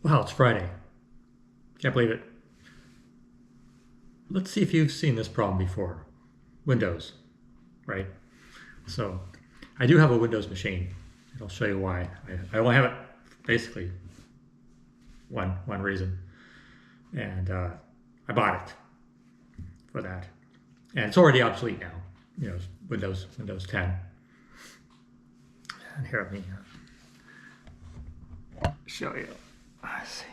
Wow, it's Friday. Can't believe it. Let's see if you've seen this problem before. Windows, right? So I do have a Windows machine, and I'll show you why. I only have it basically one reason, and I bought it for that, and it's already obsolete now. Windows 10. And here, let me show you. Let's see.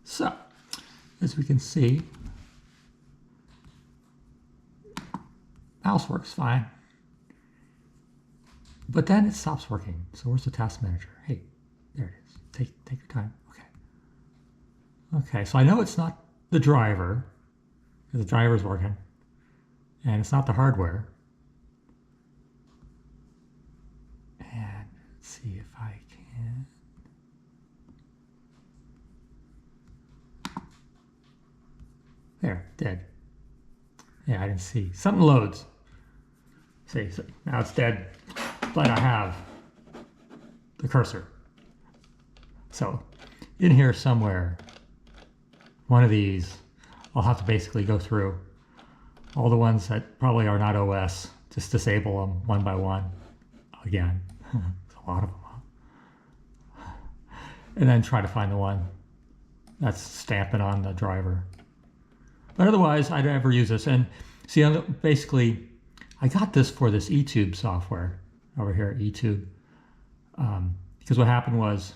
So, as we can see, mouse works fine, but then it stops working. So where's the task manager? Hey, there it is. Take your time. Okay, so I know it's not the driver, because the driver's working, and it's not the hardware. And let's see if I can. There, dead. Yeah, I didn't see. Something loads. See, so now it's dead, but I have the cursor. So in here somewhere, one of these, I'll have to basically go through all the ones that probably are not OS, just disable them one by one again. It's a lot of them, huh? And then try to find the one that's stamping on the driver. But otherwise, I don't ever use this. And see, basically, I got this for this eTube software over here, eTube. Because what happened was,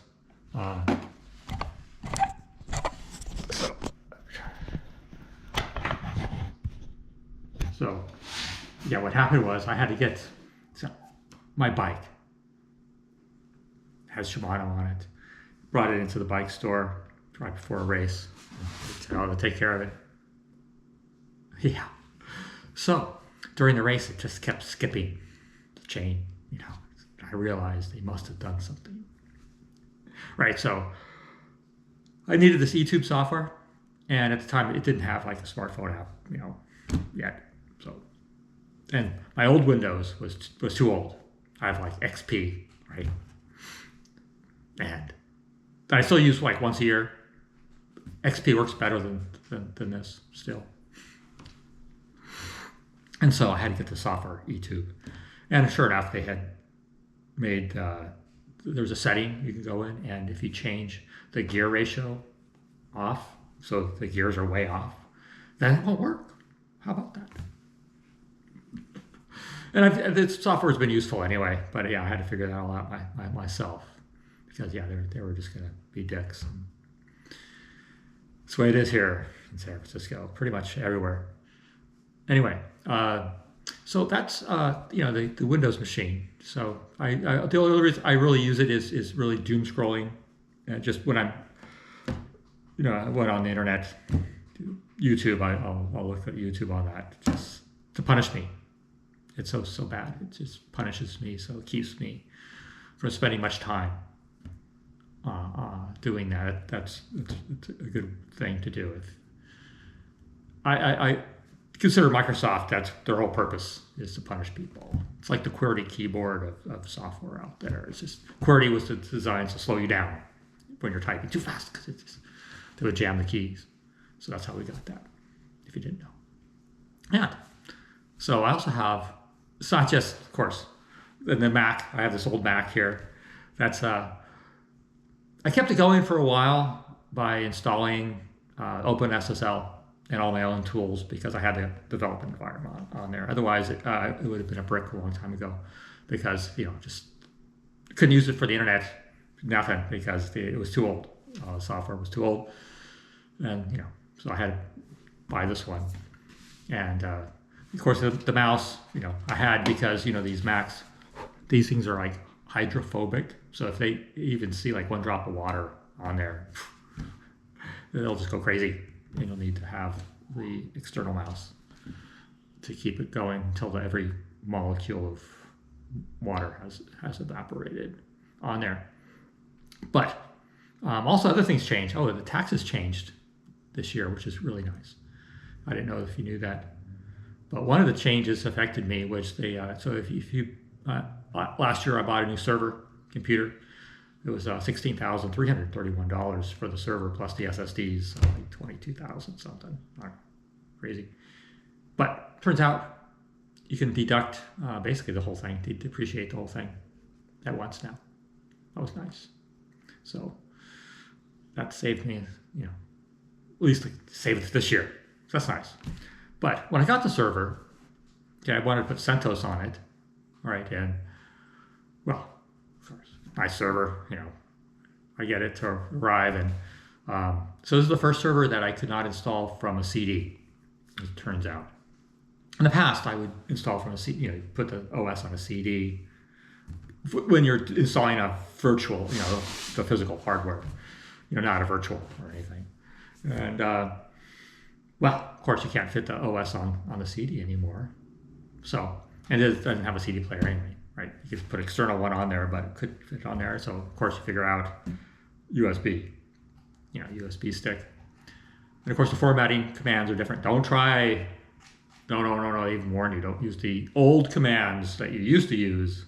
what happened was I had to get my bike. It has Shimano on it. Brought it into the bike store right before a race. Said, "Oh, they'll take care of it." Yeah. So during the race, it just kept skipping the chain. I realized they must have done something. Right. So I needed this eTube software, and at the time, it didn't have like a smartphone app, yet. So, and my old Windows was too old. I have like XP, right? And I still use like once a year. XP works better than this still. And so I had to get the software, eTube. And sure enough, they had made, there's a setting you can go in, and if you change the gear ratio off, so the gears are way off, then it won't work. How about that? And this software has been useful anyway, but yeah, I had to figure that all out myself. Because yeah, they were just going to be dicks. And that's the way it is here in San Francisco, pretty much everywhere. Anyway, so that's the Windows machine. So the only reason I really use it is really doom scrolling, just when I'm I went on the internet, YouTube. I'll look at YouTube on that just to punish me. It's so bad. It just punishes me, so it keeps me from spending much time doing that. It's a good thing to do. I consider Microsoft, that's their whole purpose, is to punish people. It's like the QWERTY keyboard of software out there. It's just QWERTY was designed to slow you down when you're typing too fast, because they would jam the keys. So that's how we got that, if you didn't know. And so I also have, it's not just, of course, the Mac. I have this old Mac here. That's I kept it going for a while by installing OpenSSL and all my own tools, because I had the development environment on there. Otherwise, it would have been a brick a long time ago, because just couldn't use it for the internet, nothing, because it was too old. The software was too old, and so I had to buy this one. And of course, the mouse, I had, because these Macs, these things are like hydrophobic. So if they even see like one drop of water on there, they'll just go crazy. You'll need to have the external mouse to keep it going until every molecule of water has evaporated on there. But also other things change. Oh, the taxes changed this year, which is really nice. I didn't know if you knew that. But one of the changes affected me, which they so if you last year I bought a new server computer. It was $16,331 for the server plus the SSDs, like 22,000 something, crazy. But turns out you can deduct basically the whole thing, depreciate the whole thing at once now. That was nice. So that saved me, at least saved it this year. So that's nice. But when I got the server, I wanted to put CentOS on it, right? And well, of course, nice server, I get it to arrive. And so this is the first server that I could not install from a CD, as it turns out. In the past, I would install from a CD, put the OS on a CD when you're installing a virtual, the physical hardware, not a virtual or anything. And well, of course, you can't fit the OS on the CD anymore. So, and it doesn't have a CD player anyway, right? You could put an external one on there, but it couldn't fit on there. So, of course, you figure out USB, USB stick. And of course, the formatting commands are different. Don't try, no, I even warn you, don't use the old commands that you used to use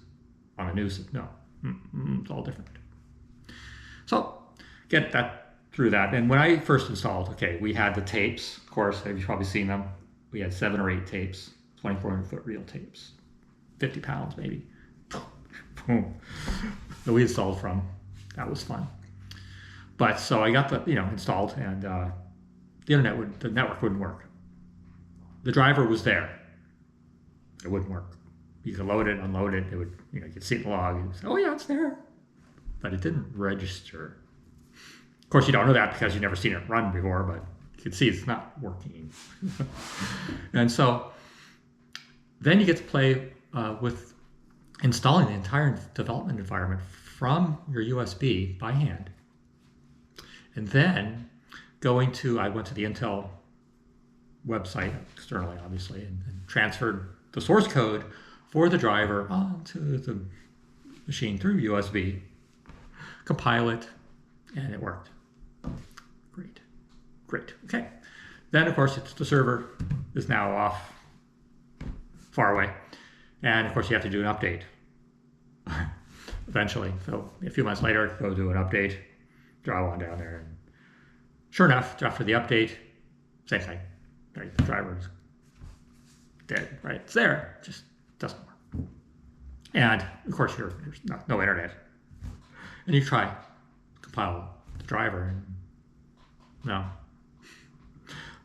on a new system. No, it's all different. So, get that through that. And when I first installed, we had the tapes, of course, you've probably seen them. We had 7 or 8 tapes, 2,400-foot reel tapes, 50 pounds maybe. Boom. That we installed from. That was fun. But so I got the, installed, and the network wouldn't work. The driver was there. It wouldn't work. You could load it, unload it. It would, you could see it in the log. And say, oh yeah, it's there. But it didn't register. Of course, you don't know that because you've never seen it run before, but you can see it's not working. And so then you get to play with installing the entire development environment from your USB by hand. And then I went to the Intel website, externally obviously, and transferred the source code for the driver onto the machine through USB, compile it, and it worked. Great. Okay. Then, of course, the server is now off far away. And, of course, you have to do an update eventually. So a few months later, go do an update, draw one down there. And sure enough, after the update, same thing. Right? The driver's dead, right? It's there, just doesn't work. And, of course, there's no internet. And you try compile the driver, and no.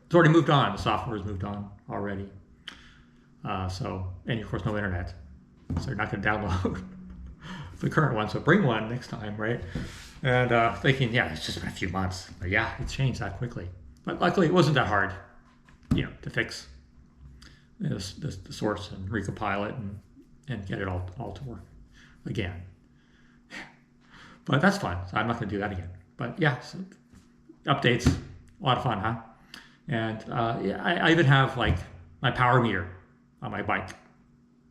It's already moved on. The software has moved on already. And of course, no internet. So you're not going to download the current one. So bring one next time, right? And thinking, it's just been a few months. But yeah, it's changed that quickly. But luckily, it wasn't that hard, to fix the source and recompile it and get it all to work again. But that's fun. So I'm not going to do that again. But yeah, so updates, a lot of fun, huh? And I even have my power meter on my bike.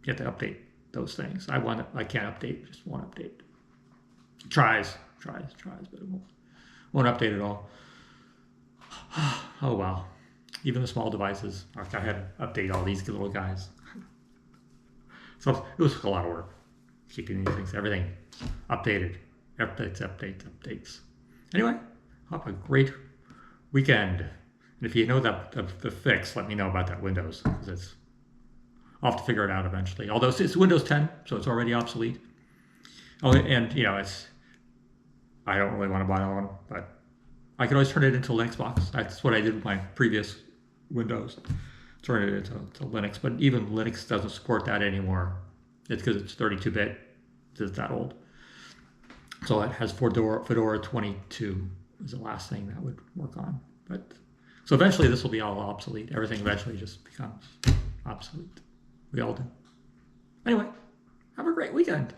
You have to update those things. I can't update just one update. Tries, but it won't update at all. Oh well. Even the small devices, I had to update all these little guys. So it was a lot of work keeping these things, everything updated. Updates. Anyway, have a great weekend. And if you know the fix, let me know about that Windows, because I'll have to figure it out eventually. Although it's Windows 10, so it's already obsolete. Oh, and I don't really want to buy another one, but I can always turn it into Linux box. That's what I did with my previous Windows. Turn it into Linux, but even Linux doesn't support that anymore. It's because it's 32-bit. It's that old. So it has Fedora 22 is the last thing that would work on. But so eventually this will be all obsolete. Everything eventually just becomes obsolete. We all do. Anyway, have a great weekend.